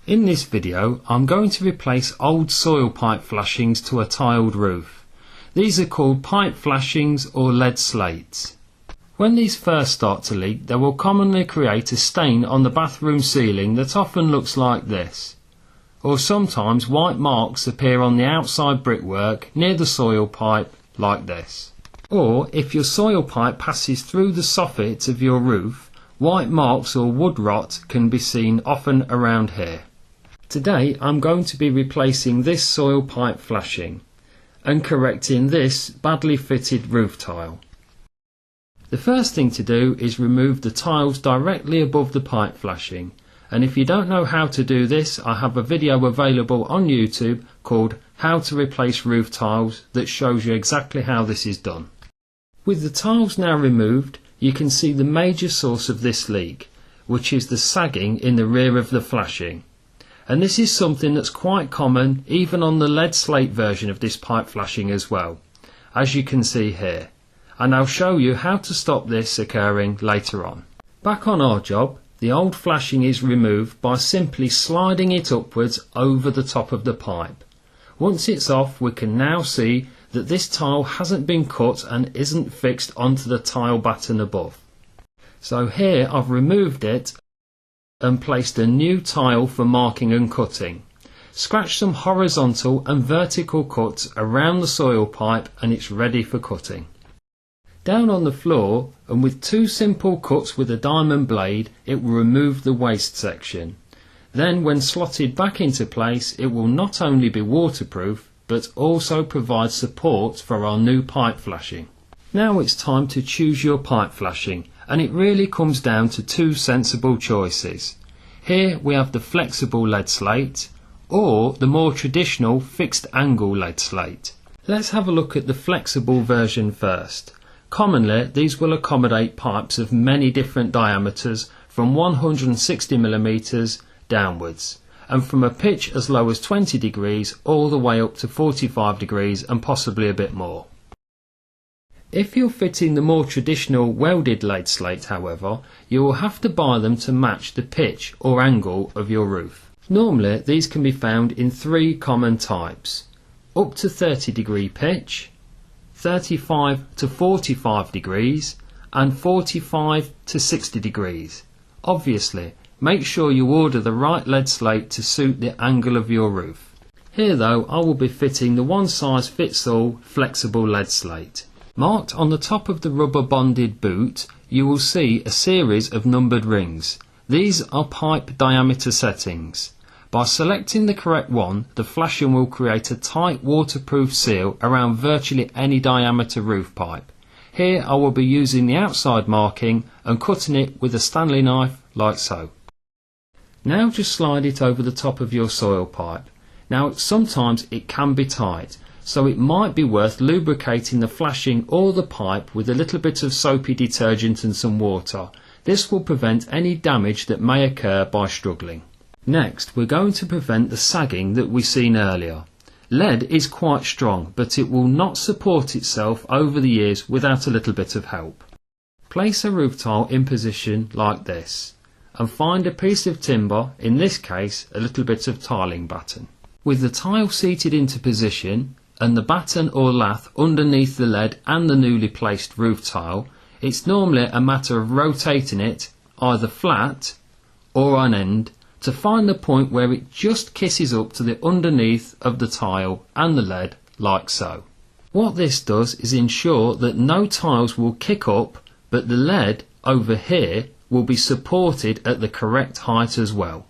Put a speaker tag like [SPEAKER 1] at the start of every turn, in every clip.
[SPEAKER 1] In this video I'm going to replace old soil pipe flashings to a tiled roof. These are called pipe flashings or lead slates. When these first start to leak, they will commonly create a stain on the bathroom ceiling that often looks like this. Or sometimes white marks appear on the outside brickwork near the soil pipe like this. Or if your soil pipe passes through the soffit of your roof, white marks or wood rot can be seen often around here. Today I'm going to be replacing this soil pipe flashing and correcting this badly fitted roof tile. The first thing to do is remove the tiles directly above the pipe flashing, and if you don't know how to do this, I have a video available on YouTube called How to Replace Roof Tiles that shows you exactly how this is done. With the tiles now removed, you can see the major source of this leak, which is the sagging in the rear of the flashing. And this is something that's quite common even on the lead slate version of this pipe flashing as well, as you can see here. And I'll show you how to stop this occurring later on. Back on our job, the old flashing is removed by simply sliding it upwards over the top of the pipe. Once it's off, we can now see that this tile hasn't been cut and isn't fixed onto the tile batten above. So here I've removed it and placed a new tile for marking and cutting. Scratch some horizontal and vertical cuts around the soil pipe and it's ready for cutting. Down on the floor, and with two simple cuts with a diamond blade, it will remove the waste section. Then when slotted back into place, it will not only be waterproof but also provide support for our new pipe flashing. Now it's time to choose your pipe flashing, and it really comes down to two sensible choices. Here we have the flexible lead slate or the more traditional fixed angle lead slate. Let's have a look at the flexible version first. Commonly these will accommodate pipes of many different diameters from 160mm downwards, and from a pitch as low as 20 degrees all the way up to 45 degrees and possibly a bit more. If you're fitting the more traditional welded lead slate, however, you will have to buy them to match the pitch or angle of your roof. Normally these can be found in three common types: up to 30-degree pitch, 35 to 45 degrees and 45 to 60 degrees. Obviously, make sure you order the right lead slate to suit the angle of your roof. Here though, I will be fitting the one size fits all flexible lead slate. Marked on the top of the rubber bonded boot, you will see a series of numbered rings. These are pipe diameter settings. By selecting the correct one, the flashing will create a tight waterproof seal around virtually any diameter roof pipe. Here I will be using the outside marking and cutting it with a Stanley knife like so. Now just slide it over the top of your soil pipe. Now sometimes it can be tight, so it might be worth lubricating the flashing or the pipe with a little bit of soapy detergent and some water. This will prevent any damage that may occur by struggling. Next, we're going to prevent the sagging that we seen earlier. Lead is quite strong, but it will not support itself over the years without a little bit of help. Place a roof tile in position like this and find a piece of timber, in this case a little bit of tiling batten. With the tile seated into position and the batten or lath underneath the lead and the newly placed roof tile, it's normally a matter of rotating it either flat or on end to find the point where it just kisses up to the underneath of the tile and the lead like so. What this does is ensure that no tiles will kick up, but the lead over here will be supported at the correct height as well.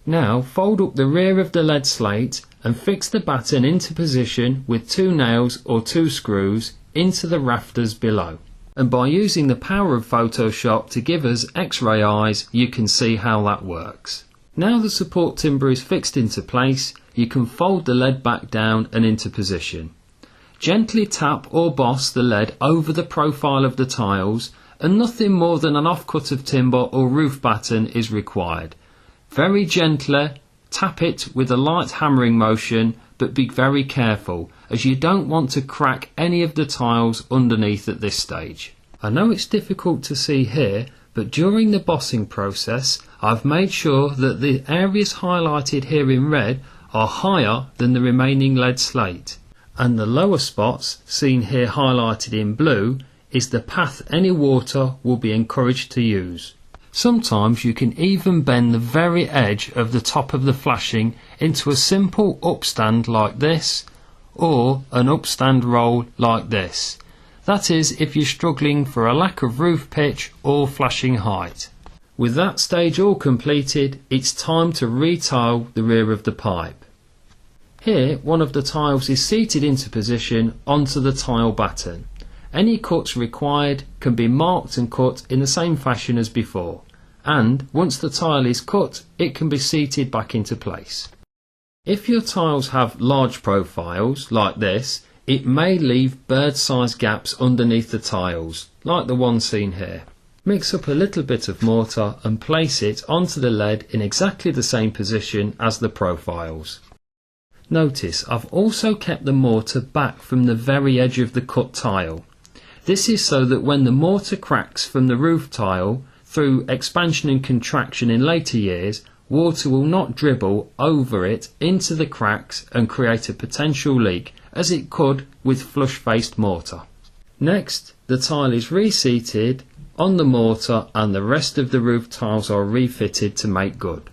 [SPEAKER 1] Now fold up the rear of the lead slate and fix the batten into position with two nails or two screws into the rafters below. And by using the power of Photoshop to give us X-ray eyes, you can see how that works. Now the support timber is fixed into place, you can fold the lead back down and into position. Gently tap or boss the lead over the profile of the tiles, and nothing more than an offcut of timber or roof batten is required. Very gently tap it with a light hammering motion, but be very careful, as you don't want to crack any of the tiles underneath at this stage. I know it's difficult to see here, but during the bossing process I've made sure that the areas highlighted here in red are higher than the remaining lead slate, and the lower spots seen here highlighted in blue is the path any water will be encouraged to use. Sometimes you can even bend the very edge of the top of the flashing into a simple upstand like this, or an upstand roll like this. That is if you're struggling for a lack of roof pitch or flashing height. With that stage all completed, it's time to retile the rear of the pipe. Here one of the tiles is seated into position onto the tile batten. Any cuts required can be marked and cut in the same fashion as before, and once the tile is cut it can be seated back into place. If your tiles have large profiles like this, it may leave bird-sized gaps underneath the tiles, like the one seen here. Mix up a little bit of mortar and place it onto the lead in exactly the same position as the profiles. Notice I've also kept the mortar back from the very edge of the cut tile. This is so that when the mortar cracks from the roof tile, through expansion and contraction in later years, water will not dribble over it into the cracks and create a potential leak, as it could with flush-faced mortar. Next, the tile is reseated on the mortar and the rest of the roof tiles are refitted to make good.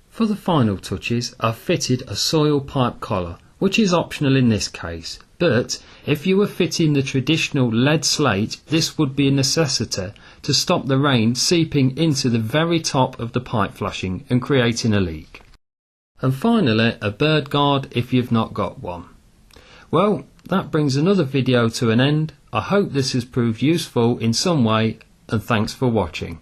[SPEAKER 1] For the final touches, I've fitted a soil pipe collar, which is optional in this case, but if you were fitting the traditional lead slate, this would be a necessity to stop the rain seeping into the very top of the pipe flashing and creating a leak. And finally, a bird guard if you've not got one. Well, that brings another video to an end. I hope this has proved useful in some way, and thanks for watching.